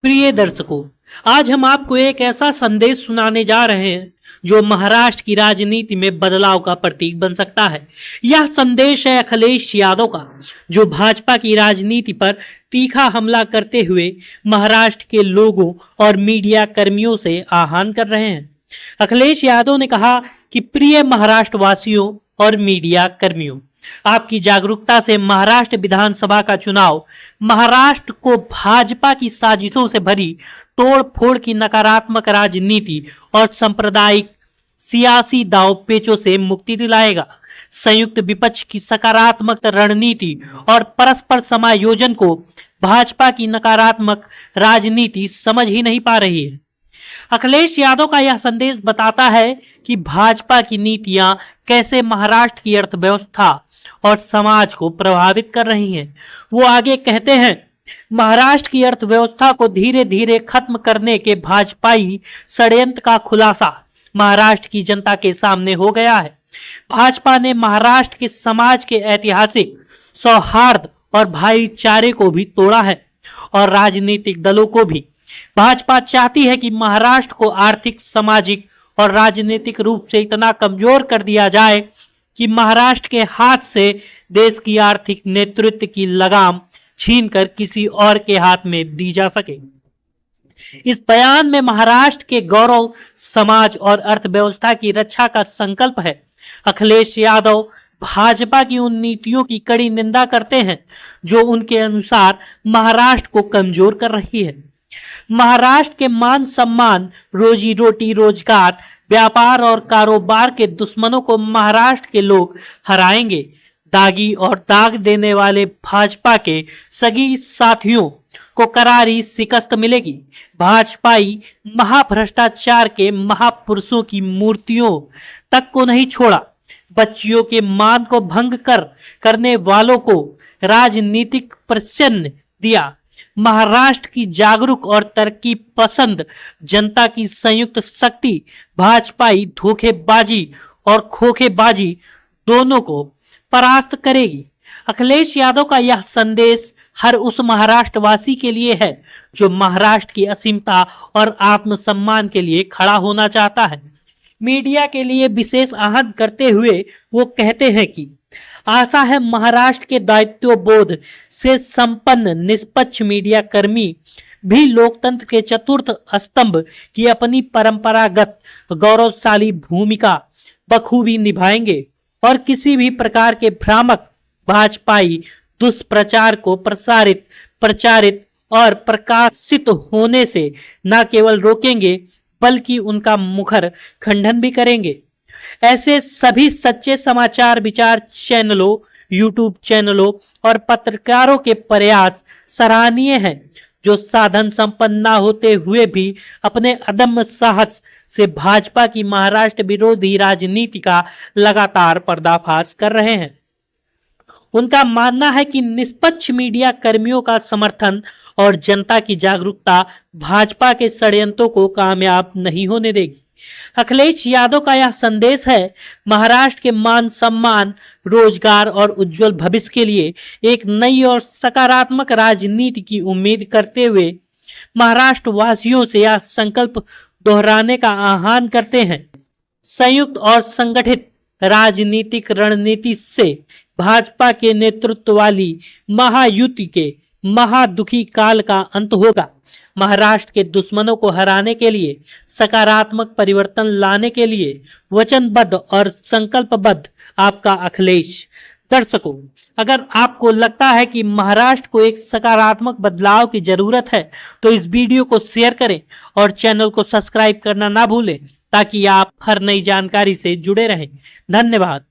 प्रिय दर्शकों, आज हम आपको एक ऐसा संदेश सुनाने जा रहे हैं जो महाराष्ट्र की राजनीति में बदलाव का प्रतीक बन सकता है। यह संदेश है अखिलेश यादव का, जो भाजपा की राजनीति पर तीखा हमला करते हुए महाराष्ट्र के लोगों और मीडिया कर्मियों से आह्वान कर रहे हैं। अखिलेश यादव ने कहा कि प्रिय महाराष्ट्र वासियों और मीडिया कर्मियों, आपकी जागरूकता से महाराष्ट्र विधानसभा का चुनाव महाराष्ट्र को भाजपा की साजिशों से भरी तोड़ फोड़ की नकारात्मक राजनीति और सांप्रदायिक सियासी दाव पेचों से मुक्ति दिलाएगा। संयुक्त विपक्ष की सकारात्मक रणनीति और परस्पर समायोजन को भाजपा की नकारात्मक राजनीति समझ ही नहीं पा रही है। अखिलेश यादव का यह संदेश बताता है कि भाजपा की नीतियां कैसे महाराष्ट्र की अर्थव्यवस्था और समाज को प्रभावित कर रही हैं। वो आगे कहते हैं, महाराष्ट्र की अर्थव्यवस्था को धीरे धीरे खत्म करने के भाजपाई षड्यंत्र का खुलासा महाराष्ट्र की जनता के सामने हो गया है। भाजपा ने महाराष्ट्र के समाज के ऐतिहासिक सौहार्द और भाईचारे को भी तोड़ा है और राजनीतिक दलों को भी। भाजपा चाहती है कि महाराष्ट्र को आर्थिक, सामाजिक और राजनीतिक रूप से इतना कमजोर कर दिया जाए कि महाराष्ट्र के हाथ से देश की आर्थिक नेतृत्व की लगाम छीनकर किसी और के हाथ में दी जा सके। इस बयान में महाराष्ट्र के गौरव, समाज और अर्थव्यवस्था की रक्षा का संकल्प है। अखिलेश यादव भाजपा की उन नीतियों की कड़ी निंदा करते हैं जो उनके अनुसार महाराष्ट्र को कमजोर कर रही है। महाराष्ट्र के मान सम्मान, रोजी रोटी, रोजगार, व्यापार और कारोबार के दुश्मनों को महाराष्ट्र के लोग हराएंगे। दागी और दाग देने वाले भाजपा के सगी साथियों को करारी शिकस्त मिलेगी। भाजपाई महाभ्रष्टाचार के महापुरुषों की मूर्तियों तक को नहीं छोड़ा। बच्चियों के मान को भंग करने वालों को राजनीतिक प्रश्न दिया। महाराष्ट्र की जागरूक और तरक्की पसंद जनता की संयुक्त शक्ति भाजपाई धोखेबाजी और खोखेबाजी दोनों को परास्त करेगी। अखिलेश यादव का यह संदेश हर उस महाराष्ट्रवासी के लिए है जो महाराष्ट्र की असीमता और आत्मसम्मान के लिए खड़ा होना चाहता है। मीडिया के लिए विशेष आह्वान करते हुए वो कहते हैं कि आशा है महाराष्ट्र के दायित्व बोध से संपन्न निष्पक्ष मीडिया कर्मी भी लोकतंत्र के चतुर्थ स्तंभ की अपनी परंपरागत गौरवशाली भूमिका बखूबी निभाएंगे और किसी भी प्रकार के भ्रामक भाजपाई दुष्प्रचार को प्रचारित और प्रकाशित होने से न केवल रोकेंगे बल्कि उनका मुखर खंडन भी करेंगे। ऐसे सभी सच्चे समाचार विचार चैनलों, यूट्यूब चैनलों और पत्रकारों के प्रयास सराहनीय हैं, जो साधन संपन्न न होते हुए भी अपने अदम्य साहस से भाजपा की महाराष्ट्र विरोधी राजनीति का लगातार पर्दाफाश कर रहे हैं। उनका मानना है कि निष्पक्ष मीडिया कर्मियों का समर्थन और जनता की जागरूकता भाजपा के षड्यंत्रों को कामयाब नहीं होने देगी। अखिलेश यादव का यह संदेश है, महाराष्ट्र के मान सम्मान, रोजगार और उज्जवल भविष्य के लिए एक नई और सकारात्मक राजनीति की उम्मीद करते हुए महाराष्ट्र वासियों से यह संकल्प दोहराने का आह्वान करते हैं। संयुक्त और संगठित राजनीतिक रणनीति से भाजपा के नेतृत्व वाली महायुति के महादुखी काल का अंत होगा। महाराष्ट्र के दुश्मनों को हराने के लिए, सकारात्मक परिवर्तन लाने के लिए वचनबद्ध और संकल्पबद्ध आपका अखिलेश। दर्शकों, अगर आपको लगता है कि महाराष्ट्र को एक सकारात्मक बदलाव की जरूरत है तो इस वीडियो को शेयर करें और चैनल को सब्सक्राइब करना ना भूलें ताकि आप हर नई जानकारी से जुड़े रहें। धन्यवाद।